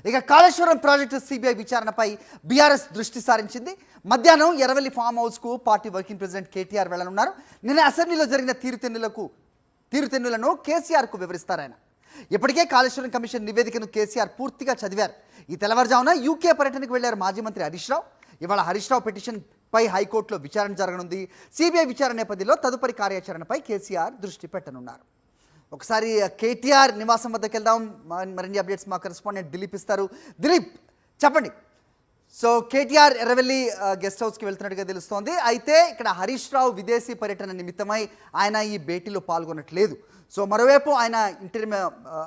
ఇక Kaleshwaram project CBI విచారణపై BRS దృష్టి సారించింది. మధ్యాహ్నం ఎర్రవెల్లి ఫామ్ హౌస్కు పార్టీ వర్కింగ్ ప్రెసిడెంట్ కేటీఆర్ వెళ్లనున్నారు. నిన్న అసెంబ్లీలో జరిగిన తీరుతెన్నులను కేసీఆర్కు వివరిస్తారాయన. ఇప్పటికే కాళేశ్వరం కమిషన్ నివేదికను కేసీఆర్ పూర్తిగా చదివారు. ఈ తెల్లవారుజామున యూకే పర్యటనకు వెళ్లారు మాజీ మంత్రి హరీష్ రావు. ఇవాళ హరీష్ రావు పిటిషన్ పై హైకోర్టులో విచారణ జరగనుంది. సిబిఐ విచారణ నేపథ్యంలో తదుపరి కార్యాచరణపై కేసీఆర్ దృష్టి పెట్టనున్నారు. ఒకసారి కేటీఆర్ నివాసం వద్దకు వెళ్దాం. మరిన్ని అప్డేట్స్ మా కరెస్పాండెంట్ దిలీప్ ఇస్తారు. దిలీప్, చెప్పండి. సో కేటీఆర్ ఎర్రవెల్లి గెస్ట్ హౌస్కి వెళ్తున్నట్టుగా తెలుస్తోంది. అయితే ఇక్కడ హరీష్ రావు విదేశీ పర్యటన నిమిత్తమై ఆయన ఈ భేటీలో పాల్గొనట్లేదు. సో మరోవైపు ఆయన ఇంటర్వ్యూ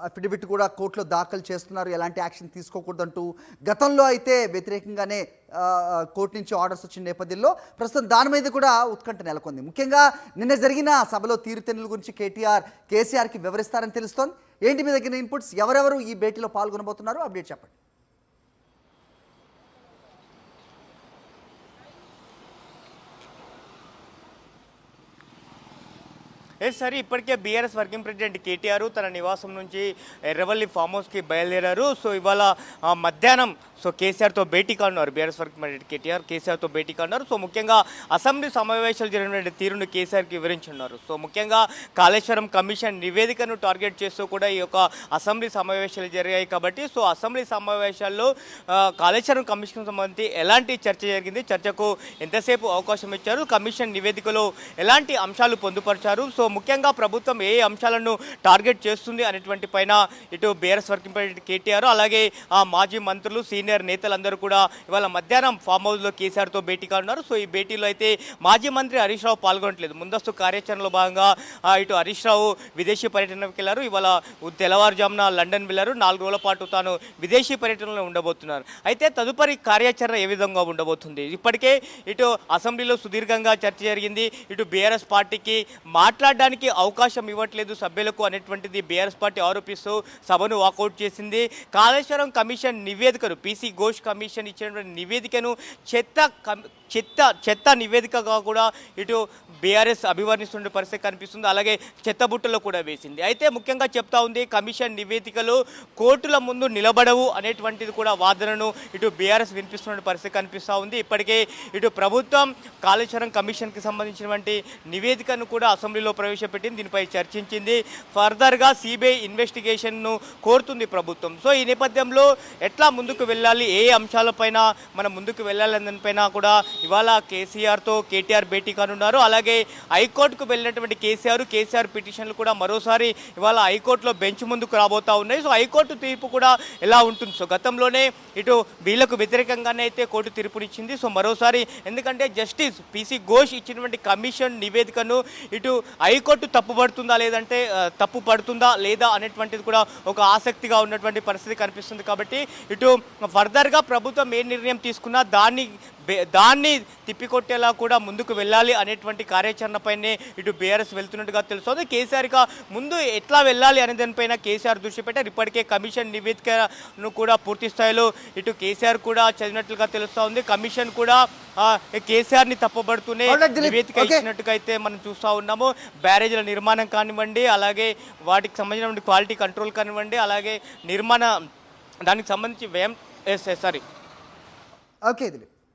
అఫిడవిట్ కూడా కోర్టులో దాఖలు చేస్తున్నారు, ఎలాంటి యాక్షన్ తీసుకోకూడదంటూ. గతంలో అయితే వ్యతిరేకంగానే కోర్టు నుంచి ఆర్డర్స్ వచ్చిన నేపథ్యంలో ప్రస్తుతం దాని మీద కూడా ఉత్కంఠ నెలకొంది. ముఖ్యంగా నిన్న జరిగిన సభలో తీరుతెన్నుల గురించి కేసీఆర్కి వివరిస్తారని తెలుస్తోంది. ఏంటి మీ దగ్గర ఇన్పుట్స్? ఎవరెవరు ఈ భేటీలో పాల్గొనబోతున్నారు? అప్డేట్ చెప్పండి. సరే, ఇప్పటికే బీఆర్ఎస్ వర్కింగ్ ప్రెసిడెంట్ కేటీఆర్ తన నివాసం నుంచి ఎర్రవల్లి ఫామ్ హౌస్కి బయలుదేరారు. సో ఇవాళ మధ్యాహ్నం కేసీఆర్తో భేటీ కానున్నారు. బీఆర్ఎస్ వర్కింగ్ ప్రెసిడెంట్ కేటీఆర్ కేసీఆర్తో భేటీ కానున్నారు. సో ముఖ్యంగా అసెంబ్లీ సమావేశాలు జరిగిన తీరును కేసీఆర్కి వివరించున్నారు. సో ముఖ్యంగా కాళేశ్వరం కమిషన్ నివేదికను టార్గెట్ చేస్తూ కూడా ఈ యొక్క అసెంబ్లీ సమావేశాలు జరిగాయి కాబట్టి సో అసెంబ్లీ సమావేశాల్లో కాళేశ్వరం కమిషన్ సంబంధించి ఎలాంటి చర్చ జరిగింది, చర్చకు ఎంతసేపు అవకాశం ఇచ్చారు, కమిషన్ నివేదికలో ఎలాంటి అంశాలు పొందుపరిచారు, సో ముఖ్యంగా ప్రభుత్వం ఏ అంశాలను టార్గెట్ చేస్తుంది అనేటువంటి పైన ఇటు బీఆర్ఎస్ వర్కింగ్ ప్రెసిడెంట్ కేటీఆర్ అలాగే మాజీ మంత్రులు సీనియర్ నేతలందరూ కూడా ఇవాళ మధ్యాహ్నం ఫామ్ హౌస్లో కేసీఆర్తో భేటీ కానున్నారు. సో ఈ భేటీలో అయితే మాజీ మంత్రి హరీష్ రావు పాల్గొనట్లేదు. ముందస్తు కార్యాచరణలో భాగంగా ఇటు హరీష్ రావు విదేశీ పర్యటనకు వెళ్ళారు. ఇవాళ తెల్లవారుజామున లండన్ వెళ్ళారు. 4 రోజుల పాటు తాను విదేశీ పర్యటనలో ఉండబోతున్నారు. అయితే తదుపరి కార్యాచరణ ఏ విధంగా ఉండబోతుంది? ఇప్పటికే ఇటు అసెంబ్లీలో సుదీర్ఘంగా చర్చ జరిగింది. ఇటు బీఆర్ఎస్ పార్టీకి మాట్లాడడానికి అవకాశం ఇవ్వట్లేదు సభ్యులకు అనేటువంటిది బీఆర్ఎస్ పార్టీ ఆరోపిస్తూ సభను వాకౌట్ చేసింది. కాళేశ్వరం కమిషన్ నివేదికను పీసీ ఘోష్ కమిషన్ ఇచ్చినటువంటి నివేదికను చెత్త నివేదికగా కూడా ఇటు బీఆర్ఎస్ అభివర్ణిస్తున్న పరిస్థితి కనిపిస్తుంది. అలాగే చెత్తబుట్టలో కూడా వేసింది. అయితే ముఖ్యంగా చెప్తా ఉంది కమిషన్ నివేదికలు కోర్టుల ముందు నిలబడవు అనేటువంటిది కూడా వాదనను ఇటు బీఆర్ఎస్ వినిపిస్తున్న పరిస్థితి కనిపిస్తూ ఉంది. ఇప్పటికే ఇటు ప్రభుత్వం కాళేశ్వరం కమిషన్కి సంబంధించినటువంటి నివేదికను కూడా అసెంబ్లీలో ప్రవేశపెట్టింది. దీనిపై చర్చించింది. ఫర్దర్గా సిబిఐ ఇన్వెస్టిగేషన్ను కోరుతుంది ప్రభుత్వం. సో ఈ నేపథ్యంలో ఎట్లా ముందుకు వెళ్ళాలి, ఏ అంశాలపైన మనం ముందుకు వెళ్ళాలనే దానిపైన కూడా ఇవాళ కేటీఆర్ భేటీ కానున్నారు. అలాగే హైకోర్టుకు వెళ్ళినటువంటి కేసీఆర్ పిటిషన్లు కూడా మరోసారి ఇవాళ హైకోర్టులో బెంచ్ ముందుకు రాబోతా ఉన్నాయి. సో హైకోర్టు తీర్పు కూడా ఎలా ఉంటుంది? సో గతంలోనే ఇటు వీళ్లకు వ్యతిరేకంగానే అయితే కోర్టు తీర్పునిచ్చింది. సో మరోసారి ఎందుకంటే జస్టిస్ పీసీ ఘోష్ ఇచ్చినటువంటి కమిషన్ నివేదికను ఇటు హైకోర్టు తప్పు పడుతుందా లేదా అనేటువంటిది కూడా ఒక ఆసక్తిగా ఉన్నటువంటి పరిస్థితి కనిపిస్తుంది. కాబట్టి ఇటు ఫర్దర్గా ప్రభుత్వం ఏ నిర్ణయం తీసుకున్నా దాన్ని తిప్పికొట్టేలా కూడా ముందుకు వెళ్ళాలి అనేటువంటి కార్యాచరణపైనే ఇటు బీఆర్ఎస్ వెళ్తున్నట్టుగా తెలుస్తోంది. కేసీఆర్గా ముందు ఎట్లా వెళ్ళాలి అనే దానిపైన కేసీఆర్ దృష్టి పెట్టారు. ఇప్పటికే కమిషన్ నివేదికను కూడా పూర్తి స్థాయిలో ఇటు కేసీఆర్ కూడా చదివినట్లుగా తెలుస్తూ ఉంది. కమిషన్ కూడా కేసీఆర్ని తప్పబడుతూనే నివేదిక ఇచ్చినట్టుగా అయితే మనం చూస్తూ ఉన్నాము. బ్యారేజీల నిర్మాణం కానివ్వండి, అలాగే వాటికి సంబంధించిన క్వాలిటీ కంట్రోల్ కానివ్వండి, అలాగే దానికి సంబంధించి ఓకే దిలీప్.